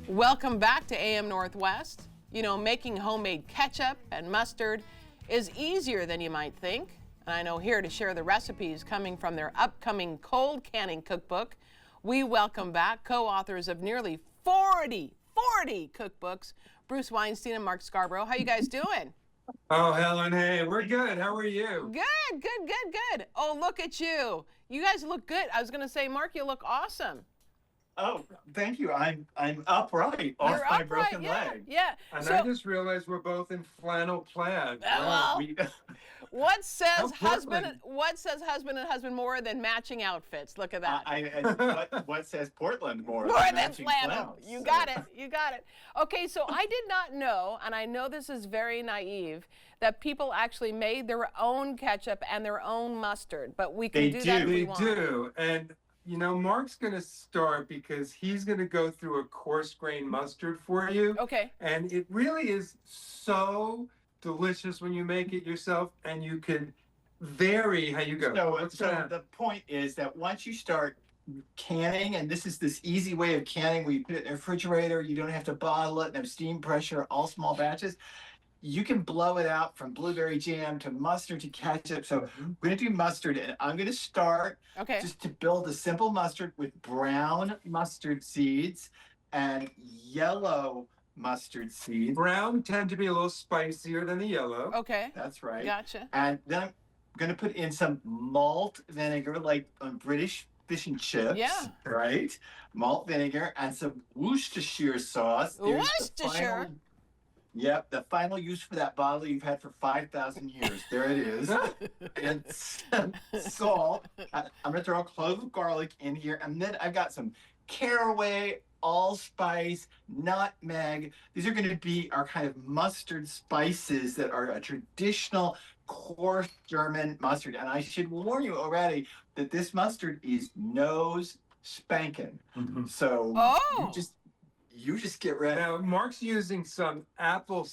Welcome back to AM Northwest. You know, making homemade ketchup and mustard is easier than you might think. And I know here to share the recipes coming from their upcoming cold canning cookbook, we welcome back co-authors of nearly 40 cookbooks, Bruce Weinstein and Mark Scarbrough. How you guys doing? Oh, Helen, hey, we're good. How are you? Good. Oh, look at you. You guys look good. I was going to say, Mark, you look awesome. Oh, thank you. I'm upright off You're my upright, broken yeah, leg. yeah. And So, I just realized we're both in flannel plaid. well, We, what says How husband? Portland. What says husband and husband more than matching outfits? Look at that. what says Portland more More than matching flannel. flannels? You got it. You got it. Okay, so I did not know, and I know this is very naive, that people actually made their own ketchup and their own mustard. But we can They do that if do. we They want. do. And, you know, Mark's going to start because he's going to go through a coarse grain mustard for you. Okay. And it really is so delicious when you make it yourself, and you can vary how you go. So the point is that once you start canning, and this easy way of canning where you put it in the refrigerator, you don't have to bottle it, no steam pressure, all small batches. You can blow it out from blueberry jam to mustard to ketchup. So we're gonna do mustard, and I'm gonna start Okay. just to build a simple mustard with brown mustard seeds and yellow mustard seeds. Brown tend to be a little spicier than the yellow. Okay. That's right. Gotcha. And then I'm gonna put in some malt vinegar, like on British fish and chips. Yeah. Right. Malt vinegar and some Worcestershire sauce. There's the Worcestershire? final- Yep, the final use for that bottle you've had for 5,000 years. There it is. And some salt. I'm going to throw a clove of garlic in here. And then I've got some caraway, allspice, nutmeg. These are going to be our kind of mustard spices that are a traditional coarse German mustard. And I should warn you already that this mustard is nose spanking. So Oh. you just get ready. Now, Mark's using some apple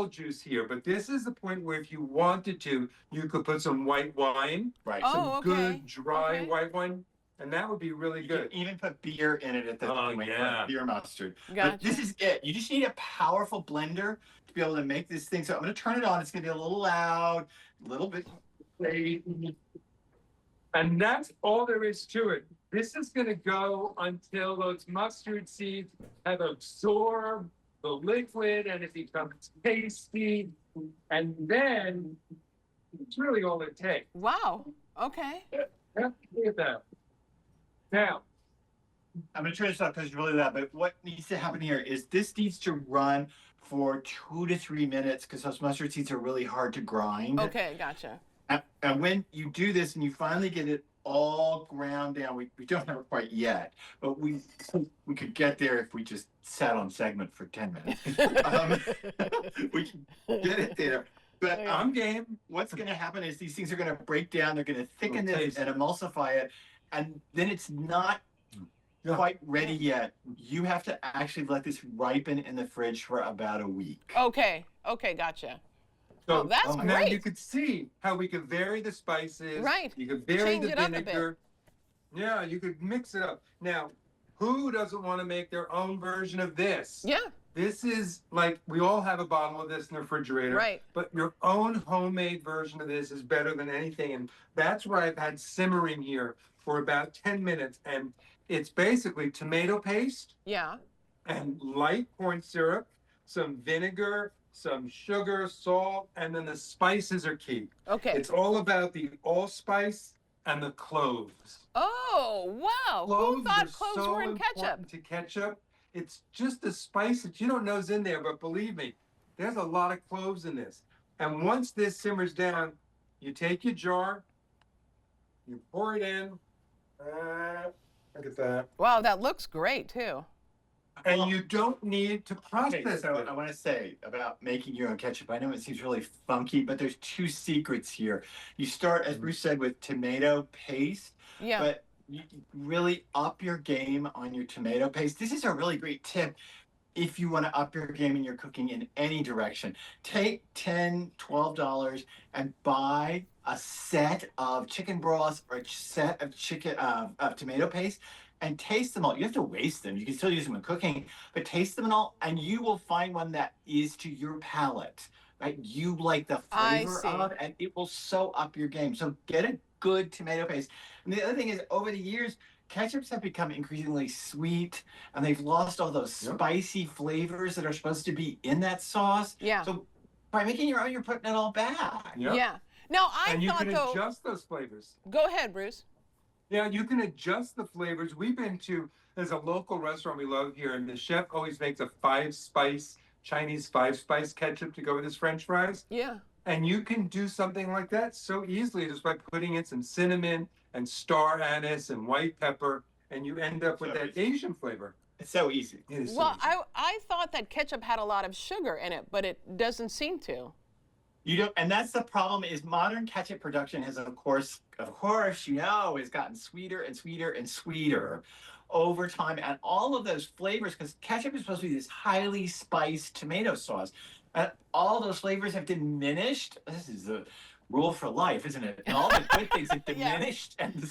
juice here, but this is the point where if you wanted to, you could put some white wine, Right. Oh, some okay. good dry Okay. white wine, and that would be really You good. can even put beer in it at the Oh, point, yeah. beer mustard. But Gotcha. this is it. You just need a powerful blender to be able to make this thing. So I'm going to turn it on. It's going to be a little loud, a little bit. And that's all there is to it. This is going to go until those mustard seeds have absorbed the liquid and it becomes pasty. And then it's really all it takes. Wow. Okay. Look at that. Now, I'm going to turn this off because it's really loud. But what needs to happen here is this needs to run for 2 to 3 minutes because those mustard seeds are really hard to grind. Okay. Gotcha. And when you do this and you finally get it all ground down, we don't have it quite yet, but we could get there if we just sat on segment for 10 minutes. We can get it there. But I'm game. what's going to happen is these things are going to break down. They're going to thicken It'll this taste and emulsify it. And then it's not Yeah. quite ready yet. You have to actually let this ripen in the fridge for about a week. Okay. Okay. Gotcha. So Oh, that's now great. you could see how we could vary the spices. Right. You could vary Change the it up a bit. vinegar. Yeah, you could mix it up. Now, who doesn't want to make their own version of this? Yeah. This is like, we all have a bottle of this in the refrigerator. Right. But your own homemade version of this is better than anything. And that's what I've had simmering here for about 10 minutes. And it's basically tomato paste Yeah. and light corn syrup, some vinegar, some sugar, salt, and then the spices are key. Okay. It's all about the allspice and the cloves. Oh, wow. Who Cloves thought are cloves so were in ketchup? important to ketchup. It's just the spice that you don't know is in there, but believe me, there's a lot of cloves in this. And once this simmers down, you take your jar, you pour it in. Look at that. Wow, that looks great too. And you don't need to process Okay, so it. I want to say about making your own ketchup. I know it seems really funky, but there's 2 secrets here. You start, as Bruce said, with tomato paste, Yeah. but you really up your game on your tomato paste. This is a really great tip if you want to up your game in your cooking in any direction. Take $10, $12 and buy a set of chicken broths or a set of tomato paste. and taste them all. You have to waste them. You can still use them in cooking, but taste them all, and you will find one that is to your palate. Right? You like the I flavor see. of, and it will so up your game. So get a good tomato paste. And the other thing is, over the years, ketchups have become increasingly sweet, and they've lost all those spicy flavors that are supposed to be in that sauce. Yeah. So by making your own, you're putting it all back. Yep. Yeah. Now, I And you thought, can though, adjust those flavors. go ahead, Bruce. Yeah, you can adjust the flavors. There's a local restaurant we love here, and the chef always makes a 5-spice, Chinese 5-spice ketchup to go with his French fries. Yeah. And you can do something like that so easily just by putting in some cinnamon and star anise and white pepper, and you end up with that Asian flavor. It's so easy. It is so Well, easy. I thought that ketchup had a lot of sugar in it, but it doesn't seem to. You don't, and that's the problem. Is modern ketchup production has, of course, has gotten sweeter and sweeter and sweeter over time, and all of those flavors, because ketchup is supposed to be this highly spiced tomato sauce, and all those flavors have diminished. This is the rule for life, isn't it? And all the good things have diminished, and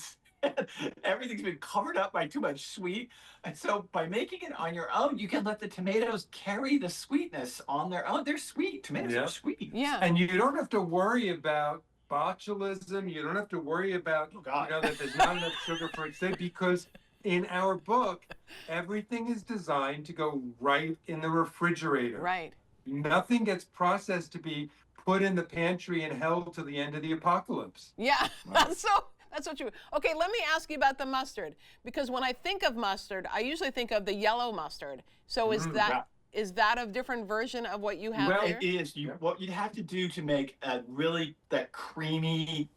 everything's been covered up by too much sweet. And so by making it on your own, you can let the tomatoes carry the sweetness on their own. They're sweet. Tomatoes are sweet. Yeah. And you don't have to worry about botulism. You don't have to worry about that there's not enough sugar for its sake, because in our book, everything is designed to go right in the refrigerator. Right. Nothing gets processed to be put in the pantry and held to the end of the apocalypse. Yeah. So that's what you. Okay, let me ask you about the mustard, because when I think of mustard, I usually think of the yellow mustard. So is that a different version of what you have there? It is. What you'd have to do to make that creamy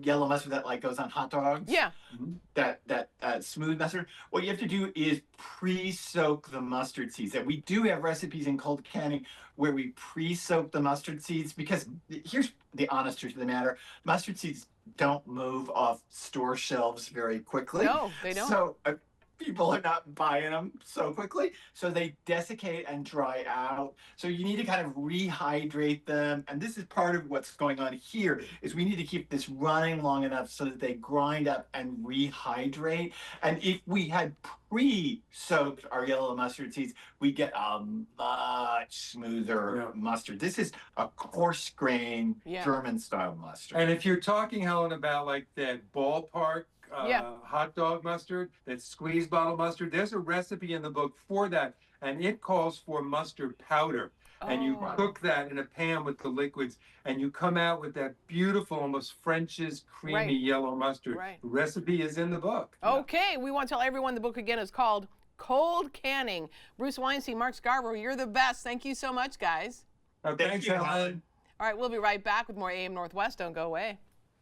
yellow mustard that like goes on hot dogs. Yeah. That smooth mustard. What you have to do is pre-soak the mustard seeds. And we do have recipes in cold canning where we pre-soak the mustard seeds, because here's the honest truth of the matter: mustard seeds don't move off store shelves very quickly. No, they don't. So people are not buying them so quickly, so they desiccate and dry out. So you need to kind of rehydrate them, and this is part of what's going on here. Is we need to keep this running long enough so that they grind up and rehydrate. And if we had pre-soaked our yellow mustard seeds, we get a much smoother mustard. This is a coarse grain German style mustard. And if you're talking, Helen, about like that ballpark hot dog mustard, that squeeze bottle mustard, there's a recipe in the book for that, and it calls for mustard powder. And you cook that in a pan with the liquids, and you come out with that beautiful, almost French's creamy yellow mustard. Right. The recipe is in the book. Okay, we want to tell everyone the book again is called Cold Canning. Bruce Weinstein, Mark Scarbrough, you're the best. Thank you so much, guys. Thanks, Helen. All right, we'll be right back with more AM Northwest. Don't go away.